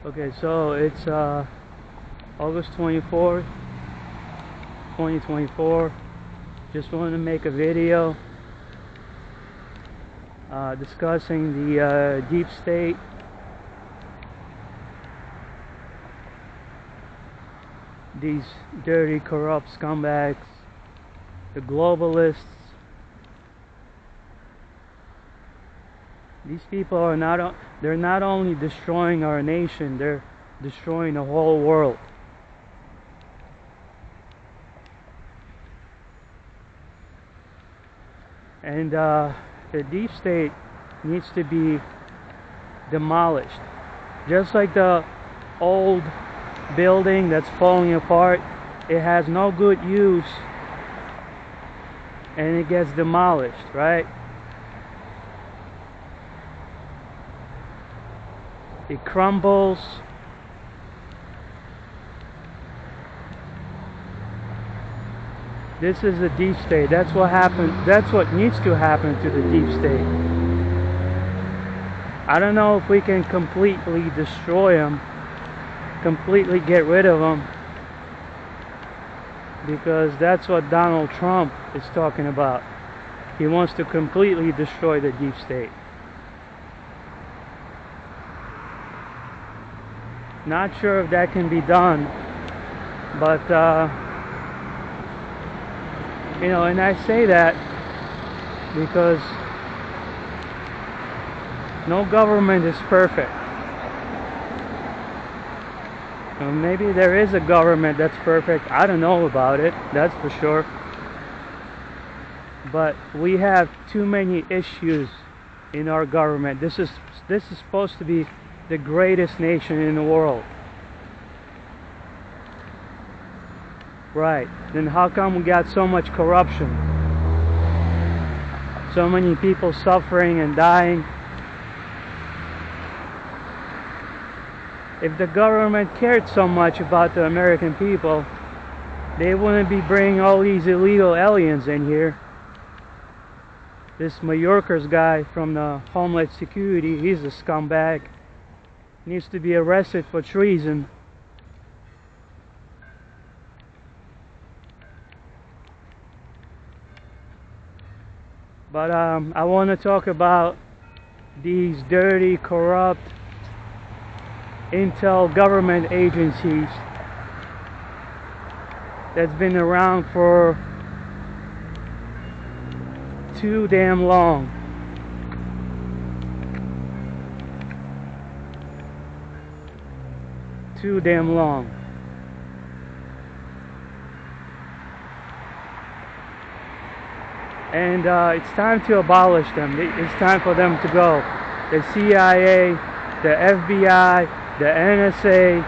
Okay, so it's August 24th, 2024. Just wanted to make a video discussing the deep state, these dirty, corrupt scumbags, the globalists. These people are they're not only destroying our nation, they're destroying the whole world. And the deep state needs to be demolished. Just like the old building that's falling apart, it has no good use and it gets demolished, right? It crumbles. This is the deep state. That's what happened. That's what needs to happen to the deep state. I don't know if we can completely destroy them, completely get rid of them, because that's what Donald Trump is talking about. He wants to completely destroy the deep state. Not sure if that can be done, but you know, and I say that because no government is perfect. Maybe there is a government that's perfect. I don't know about it, that's for sure. But we have too many issues in our government. This is supposed to be the greatest nation in the world. Right. Then how come we got so much corruption? So many people suffering and dying? If the government cared so much about the American people, they wouldn't be bringing all these illegal aliens in here. This Mayorkas guy from the Homeland Security, he's a scumbag. Needs to be arrested for treason. But I want to talk about these dirty, corrupt intel government agencies that's been around for too damn long. Too damn long. And it's time to abolish them. It's time for them to go. The CIA, the FBI, the NSA,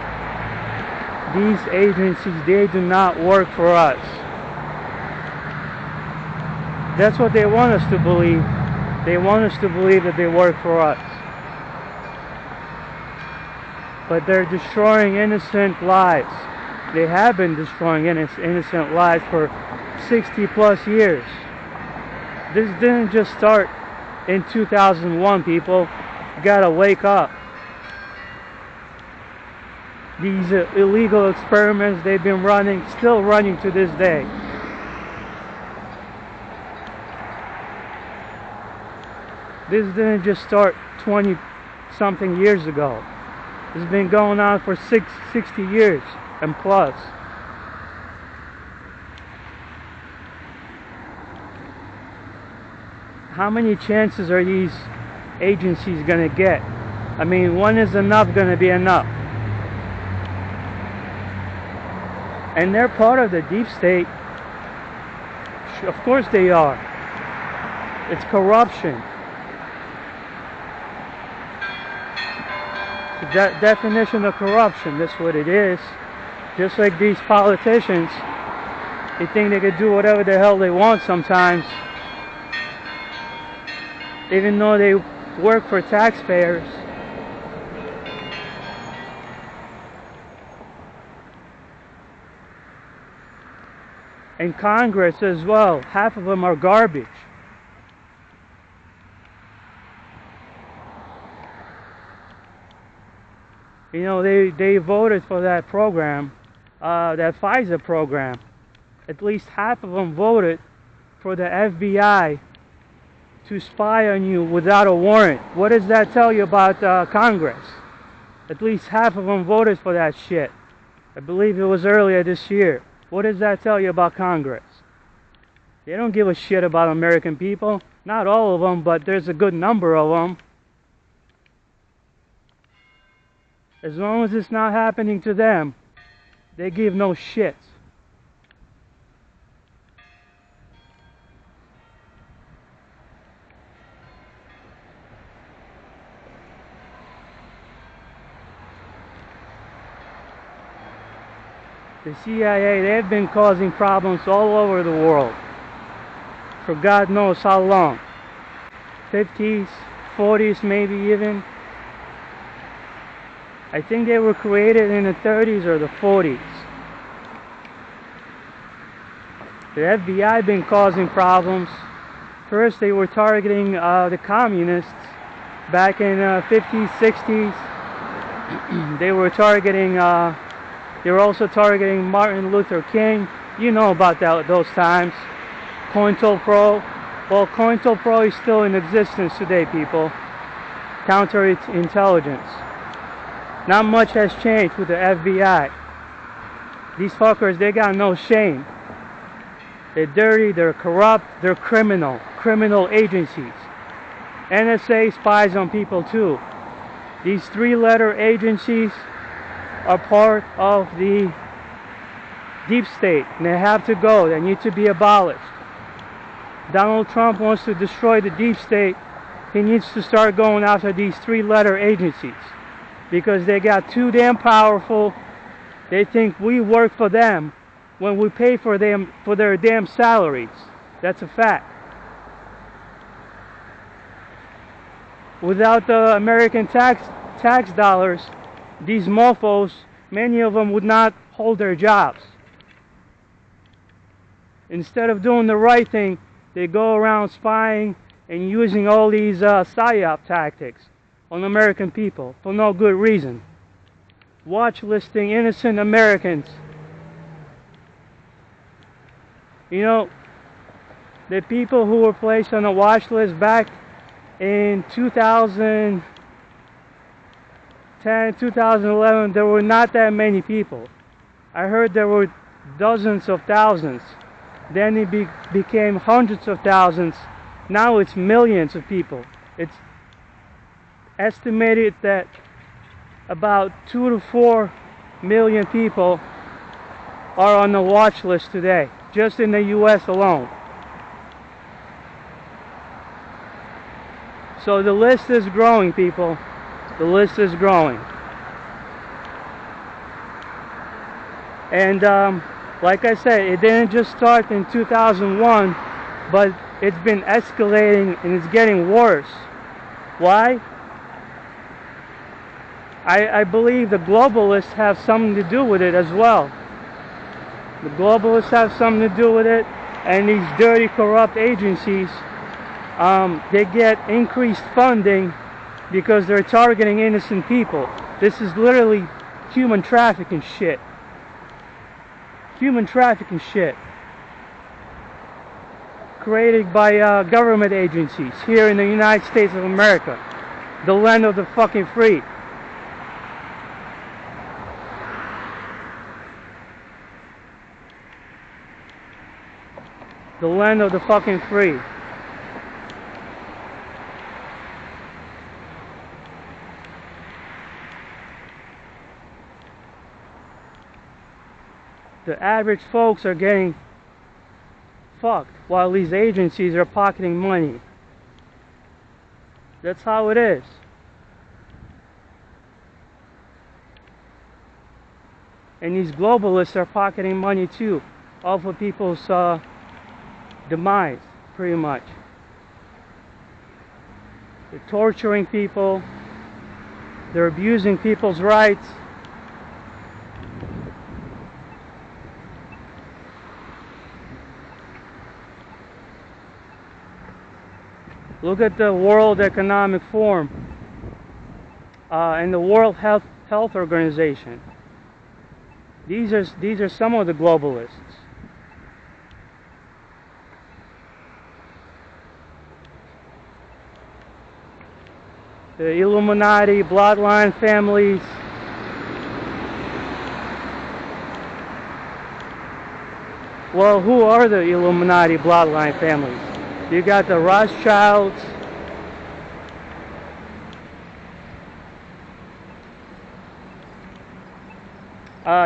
these agencies, they do not work for us. That's what they want us to believe. They want us to believe that they work for us. But they're destroying innocent lives. They have been destroying innocent lives for 60 plus years. This didn't just start in 2001, people. You gotta wake up. These illegal experiments they've been running, still running to this day. This didn't just start 20 something years ago. It's been going on for 60 years and plus. How many chances are these agencies going to get? I mean, one is enough going to be enough. And they're part of the deep state. Of course they are. It's corruption. The definition of corruption, that's what it is. Just like these politicians, they think they could do whatever the hell they want sometimes, even though they work for taxpayers. And Congress as well, half of them are garbage. You know, they voted for that program, that Pfizer program. At least half of them voted for the FBI to spy on you without a warrant. What does that tell you about Congress? At least half of them voted for that shit. I believe it was earlier this year. What does that tell you about Congress? They don't give a shit about American people. Not all of them, but there's a good number of them. As long as it's not happening to them, they give no shits. The CIA, they've been causing problems all over the world for God knows how long. 50s, 40s maybe even. I think they were created in the 30s or the 40s. The FBI been causing problems. First they were targeting the communists back in 50s, 60s. They were targeting, they were also targeting Martin Luther King. You know about those times. COINTELPRO. Well, COINTELPRO is still in existence today, people. Counterintelligence. Not much has changed with the FBI. These fuckers, they got no shame. They're dirty, they're corrupt, they're criminal agencies. NSA spies on people too. These three-letter agencies are part of the deep state, and they have to go. They need to be abolished. Donald Trump wants to destroy the deep state. He needs to start going after these three-letter agencies because they got too damn powerful. They think we work for them when we pay for them for their damn salaries. That's a fact. Without the American tax dollars, these mofos, many of them would not hold their jobs. Instead of doing the right thing, they go around spying and using all these psyop tactics on American people for no good reason. Watch listing innocent Americans. You know, the people who were placed on the watch list back in 2010, 2011, there were not that many people. I heard there were dozens of thousands. Then it became hundreds of thousands. Now it's millions of people. It's estimated that about 2 to 4 million people are on the watch list today, just in the US alone. So the list is growing, people. The list is growing. And like I said, it didn't just start in 2001, but it's been escalating and it's getting worse. Why? I believe the globalists have something to do with it as well. The globalists have something to do with it, and these dirty, corrupt agencies, they get increased funding because they're targeting innocent people. This is literally human trafficking shit. Human trafficking shit. Created by government agencies here in the United States of America. The land of the fucking free. The land of the fucking free. The average folks are getting fucked while these agencies are pocketing money. That's how it is. And these globalists are pocketing money too, off of people's demise, pretty much. They're torturing people. They're abusing people's rights. Look at the World Economic Forum and the World Health Health Organization. These are some of the globalists. The Illuminati, bloodline families. Well, who are the Illuminati bloodline families? You got the Rothschilds.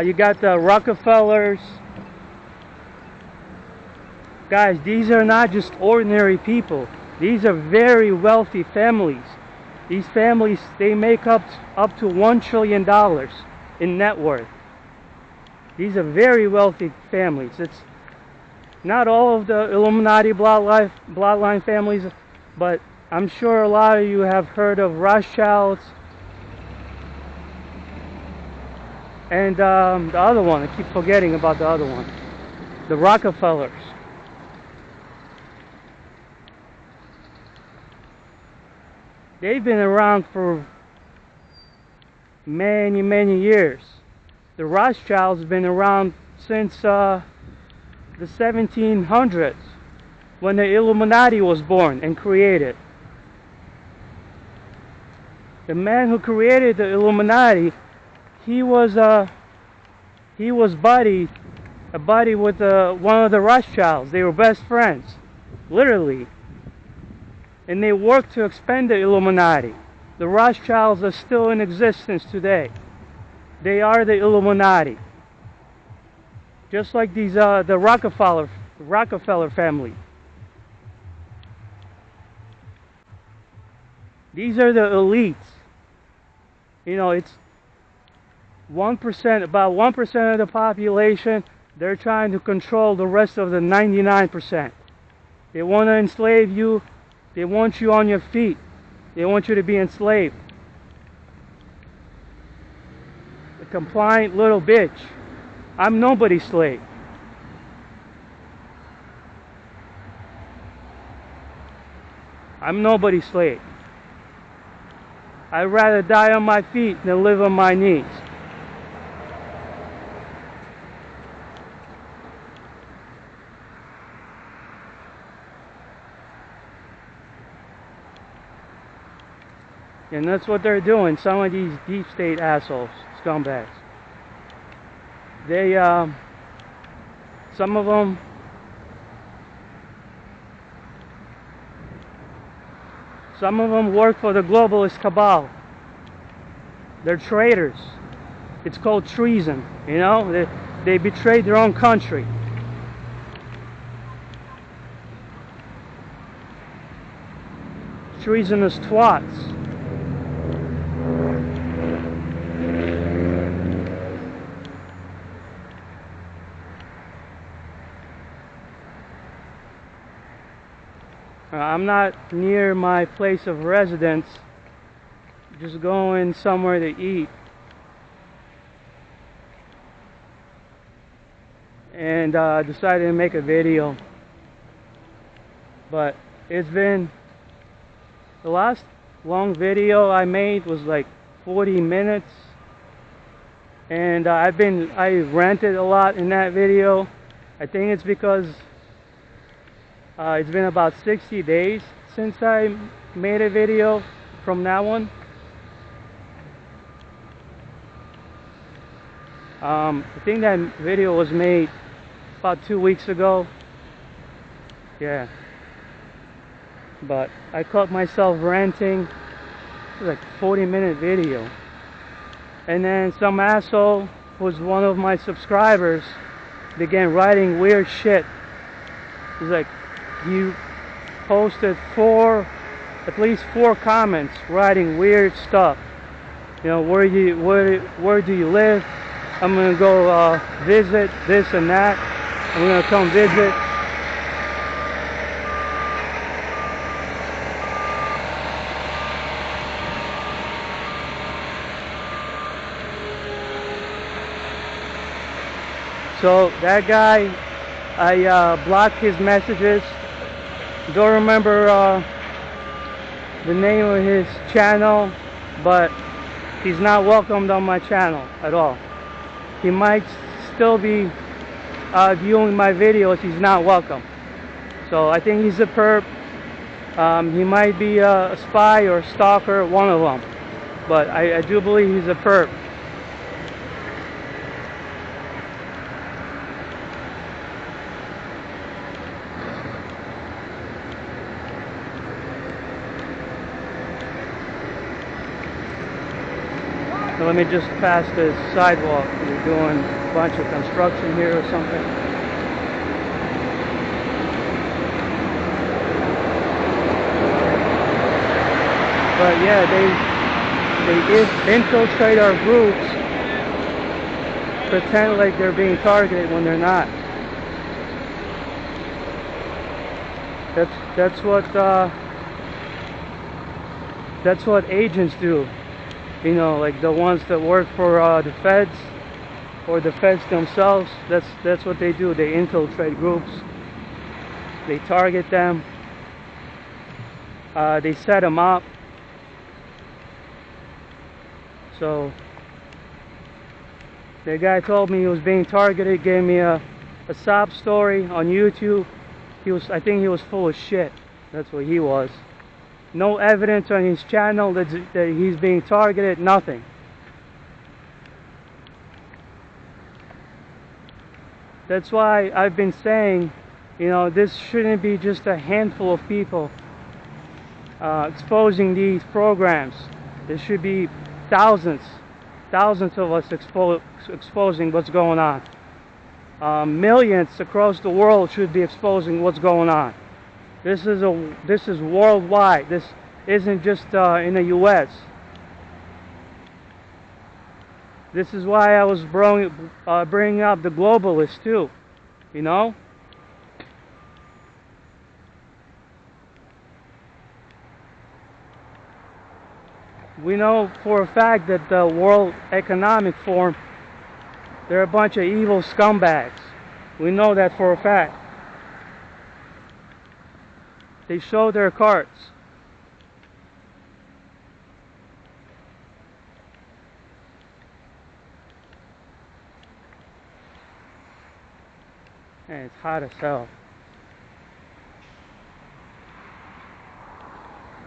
You got the Rockefellers. Guys, these are not just ordinary people. These are very wealthy families. These families, they make up to $1 trillion in net worth. These are very wealthy families. It's not all of the Illuminati bloodline families, but I'm sure a lot of you have heard of Rothschilds and the other one. I keep forgetting about the other one. The Rockefellers. They've been around for many, many years. The Rothschilds have been around since the 1700s, when the Illuminati was born and created. The man who created the Illuminati, he was a buddy with one of the Rothschilds. They were best friends, literally. And they worked to expand the Illuminati. The Rothschilds are still in existence today. They are the Illuminati. Just like these, the Rockefeller family. These are the elites. You know, it's 1%, about 1% of the population. They're trying to control the rest of the 99%. They want to enslave you. They want you on your feet. They want you to be enslaved. A compliant little bitch. I'm nobody's slave. I'm nobody's slave. I'd rather die on my feet than live on my knees. And that's what they're doing, some of these deep state assholes, scumbags. They, some of them, work for the globalist cabal. They're traitors. It's called treason, you know? They betrayed their own country. Treasonous twats. I'm not near my place of residence, just going somewhere to eat. And decided to make a video. But it's been, the last long video I made was like 40 minutes. And I ranted a lot in that video. I think it's because it's been about 60 days since I made a video from that one. I think that video was made about 2 weeks ago. Yeah. But I caught myself ranting. It was like a 40-minute video. And then some asshole who's one of my subscribers began writing weird shit. He's like, you posted at least four comments writing weird stuff. You know, where do you live? I'm gonna go visit this and that. I'm gonna come visit. So that guy, I blocked his messages. Don't remember the name of his channel, but he's not welcomed on my channel at all. He might still be viewing my videos. He's not welcome. So I think he's a perp. He might be a spy or a stalker, one of them. But I do believe he's a perp. So let me just pass this sidewalk. We're doing a bunch of construction here or something. But yeah, they infiltrate our groups, pretend like they're being targeted when they're not. That's what agents do. You know, like the ones that work for the feds or the feds themselves. That's what they do. They infiltrate groups. They target them. They set them up. So the guy told me he was being targeted. Gave me a sob story on YouTube. I think he was full of shit. That's what he was. No evidence on his channel that he's being targeted, nothing. That's why I've been saying, you know, this shouldn't be just a handful of people exposing these programs. There should be thousands of us exposing what's going on. Millions across the world should be exposing what's going on. This is worldwide. This isn't just in the U.S. This is why I was bringing up the globalists too. You know. We know for a fact that the World Economic Forum, they're a bunch of evil scumbags. We know that for a fact. They show their cards. And it's hot as hell.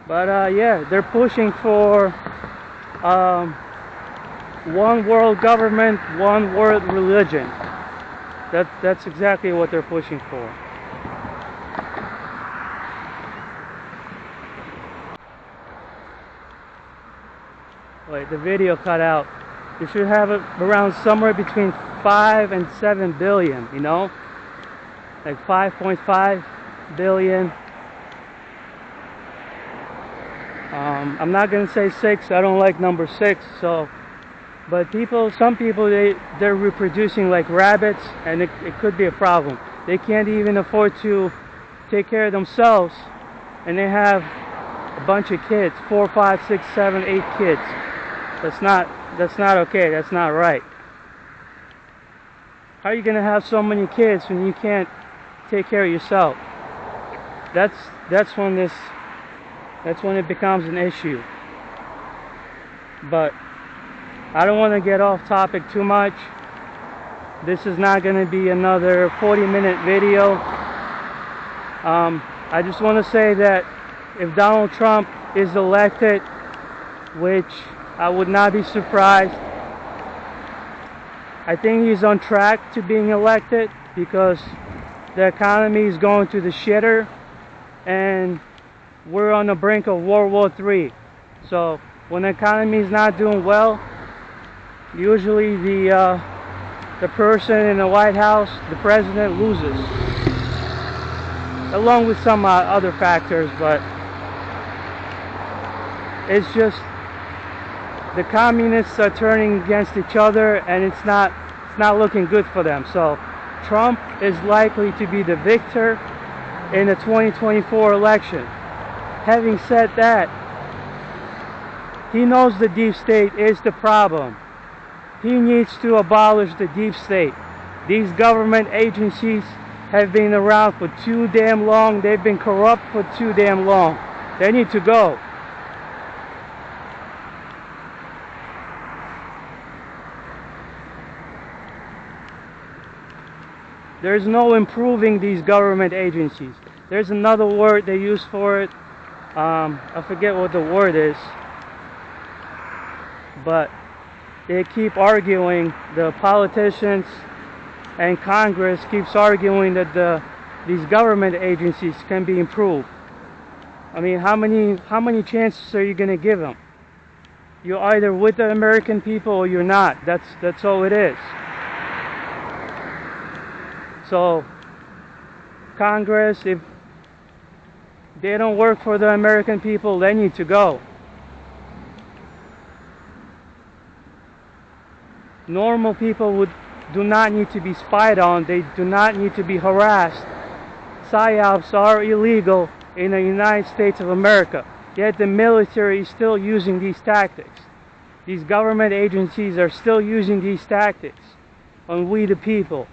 But yeah, they're pushing for one world government, one world religion. That's exactly what they're pushing for. Wait, the video cut out. You should have it around somewhere between 5 and 7 billion, you know? Like 5.5 billion. I'm not gonna say 6. I don't like number 6. So, but some people, they're reproducing like rabbits, and it could be a problem. They can't even afford to take care of themselves, and they have a bunch of kids, 4, 5, 6, 7, 8 kids. That's not okay. That's not right. How are you gonna have so many kids when you can't take care of yourself? That's when it becomes an issue. But I don't want to get off topic too much. This is not going to be another 40-minute video. I just want to say that if Donald Trump is elected, which I would not be surprised, I think he's on track to being elected because the economy is going to the shitter and we're on the brink of World War III. So when the economy is not doing well, usually the person in the White House, the president, loses, along with some other factors. But it's just the communists are turning against each other, and it's not looking good for them. So Trump is likely to be the victor in the 2024 election. Having said that, he knows the deep state is the problem. He needs to abolish the deep state. These government agencies have been around for too damn long. They've been corrupt for too damn long. They need to go. There's no improving these government agencies. There's another word they use for it. I forget what the word is, but they keep arguing, the politicians and Congress keeps arguing that these government agencies can be improved. I mean, how many chances are you going to give them? You're either with the American people or you're not. That's all it is. So Congress, if they don't work for the American people, they need to go. Normal people do not need to be spied on. They do not need to be harassed. PSYOPs are illegal in the United States of America. Yet the military is still using these tactics. These government agencies are still using these tactics on we the people.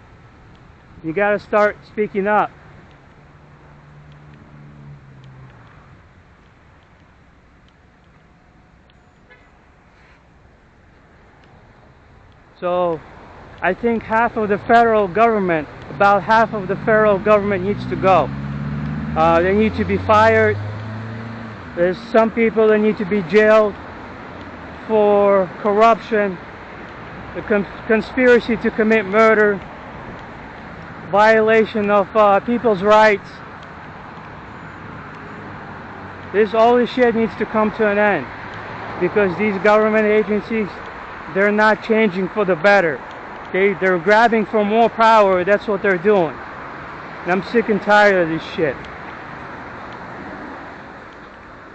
You gotta start speaking up. So I think half of the federal government, about half of the federal government needs to go. They need to be fired. There's some people that need to be jailed for corruption, the conspiracy to commit murder, violation of people's rights. All this shit needs to come to an end, because these government agencies, they're not changing for the better. They're grabbing for more power. That's what they're doing. And I'm sick and tired of this shit.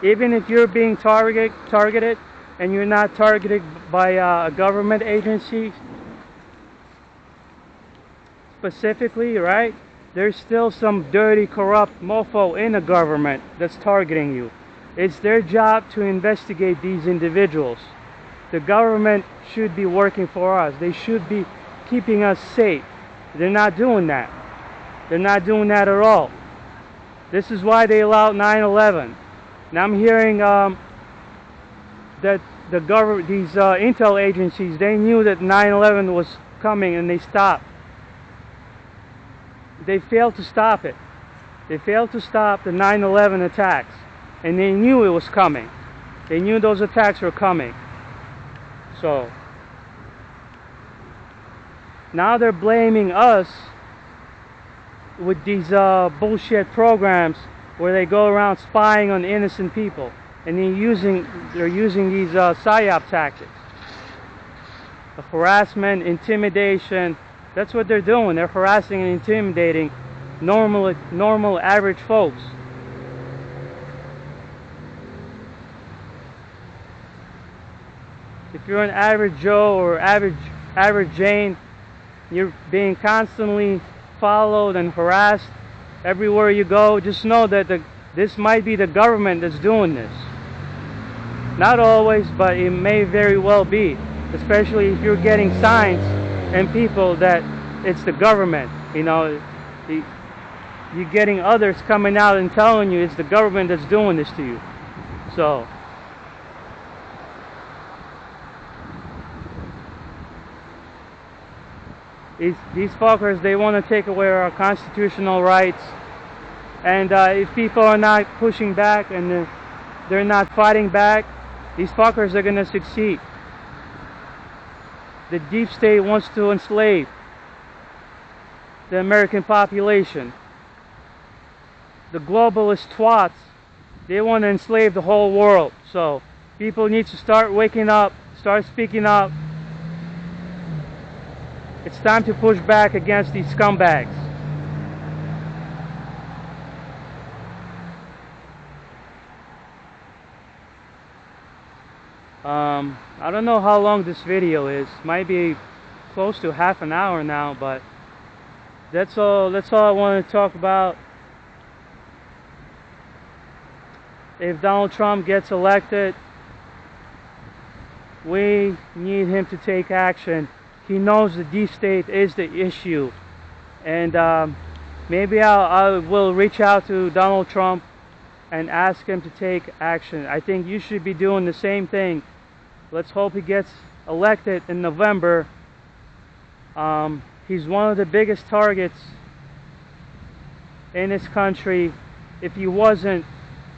Even if you're being targeted and you're not targeted by a government agency specifically, right? There's still some dirty, corrupt mofo in the government that's targeting you. It's their job to investigate these individuals. The government should be working for us. They should be keeping us safe. They're not doing that. They're not doing that at all. This is why they allowed 9/11. And I'm hearing that these intel agencies, they knew that 9/11 was coming and they stopped. They failed to stop it. They failed to stop the 9/11 attacks. And they knew it was coming. They knew those attacks were coming. So now they're blaming us with these bullshit programs where they go around spying on innocent people, and they're using these PSYOP tactics of harassment, intimidation. That's what they're doing. They're harassing and intimidating normal average folks. If you're an average Joe or average Jane, you're being constantly followed and harassed everywhere you go. Just know that this might be the government that's doing this. Not always, but it may very well be. Especially if you're getting signs and people that it's the government. You know, you're getting others coming out and telling you it's the government that's doing this to you. So these fuckers, they want to take away our constitutional rights. And if people are not pushing back and they're not fighting back, these fuckers are going to succeed. The deep state wants to enslave the American population. The globalist twats, they want to enslave the whole world. So people need to start waking up, start speaking up. It's time to push back against these scumbags. I don't know how long this video is. Might be close to half an hour now, but that's all I want to talk about. If Donald Trump gets elected, we need him to take action. He knows the deep state is the issue, and maybe I will reach out to Donald Trump and ask him to take action. I think you should be doing the same thing. Let's hope he gets elected in November. He's one of the biggest targets in this country, if he wasn't,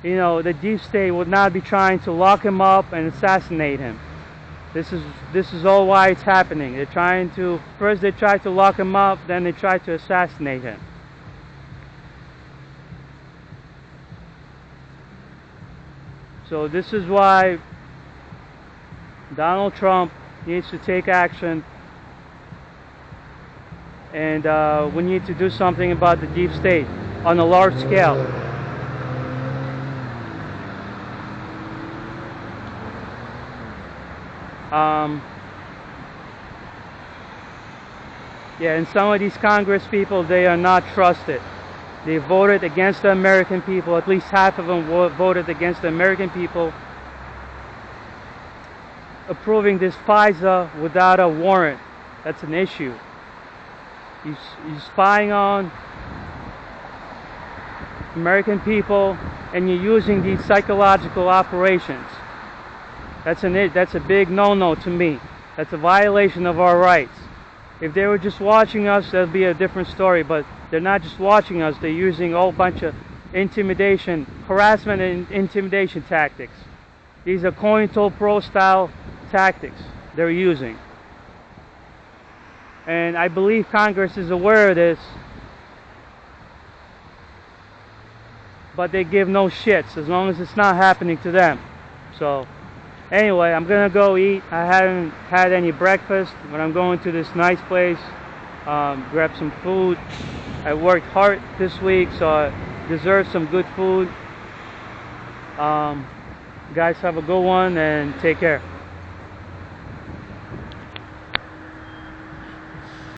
you know, the deep state would not be trying to lock him up and assassinate him. This is all why it's happening. They're trying to, first they try to lock him up, then they try to assassinate him. So this is why Donald Trump needs to take action, and we need to do something about the deep state on a large scale. Yeah, and some of these Congress people, they are not trusted. They voted against the American people. At least half of them voted against the American people, approving this FISA without a warrant. That's an issue. You're spying on American people, and you're using these psychological operations. That's a big no-no to me. That's a violation of our rights. If they were just watching us, that'd be a different story, but they're not just watching us, they're using a whole bunch of intimidation, harassment and intimidation tactics. These are COINTELPRO style tactics they're using. And I believe Congress is aware of this, but they give no shits as long as it's not happening to them. So anyway, I'm gonna go eat. I haven't had any breakfast, but I'm going to this nice place, grab some food. I worked hard this week, so I deserve some good food. Guys, have a good one and take care.